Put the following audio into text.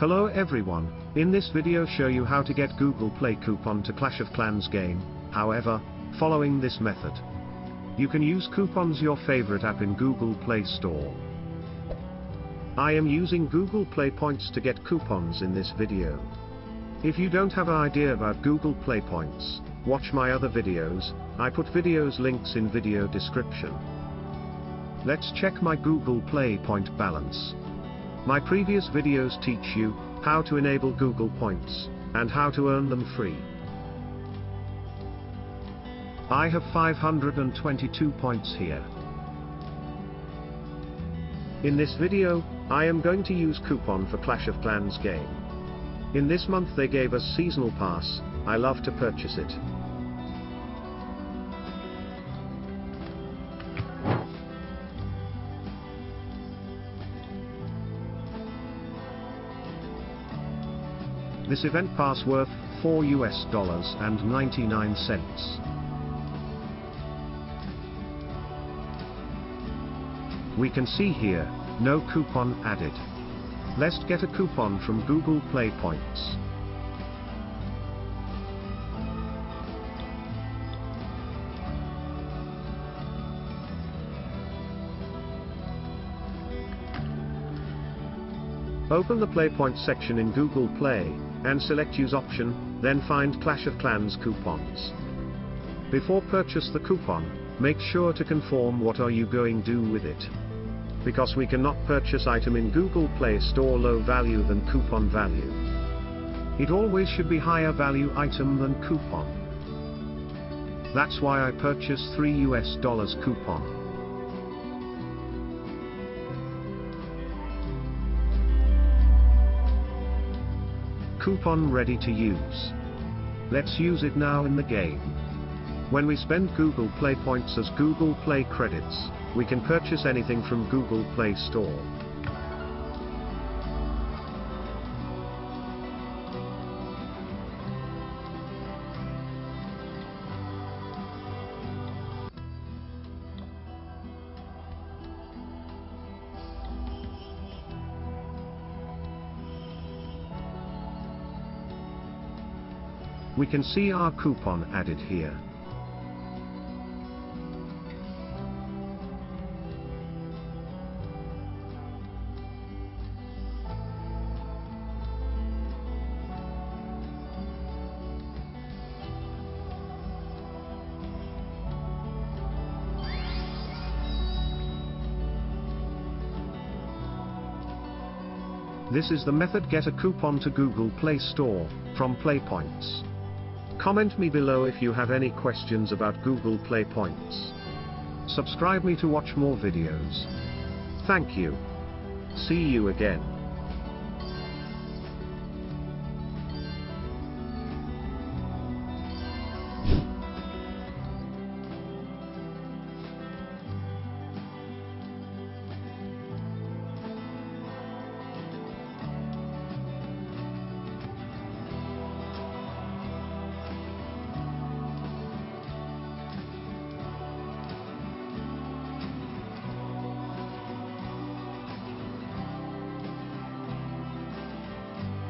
Hello everyone, in this video show you how to get Google Play coupon to Clash of Clans game. However, following this method, you can use coupons your favorite app in Google Play Store. I am using Google Play Points to get coupons in this video. If you don't have an idea about Google Play Points, watch my other videos. I put videos links in video description. Let's check my Google Play point balance. My previous videos teach you how to enable Google Points and how to earn them free. I have 522 points here. In this video, I am going to use coupon for Clash of Clans game. In this month they gave us seasonal pass. I love to purchase it. This event pass worth $4.99. We can see here, no coupon added. Let's get a coupon from Google Play Points. Open the Play Points section in Google Play, and select Use option, then find Clash of Clans coupons. Before purchase the coupon, make sure to confirm what are you going do with it. Because we cannot purchase item in Google Play Store low value than coupon value. It always should be higher value item than coupon. That's why I purchased $3 coupon. Coupon ready to use. Let's use it now in the game. When we spend Google Play Points as Google Play credits, we can purchase anything from Google Play Store. We can see our coupon added here. This is the method get a coupon to Google Play Store from Play Points. Comment me below if you have any questions about Google Play Points. Subscribe me to watch more videos. Thank you. See you again.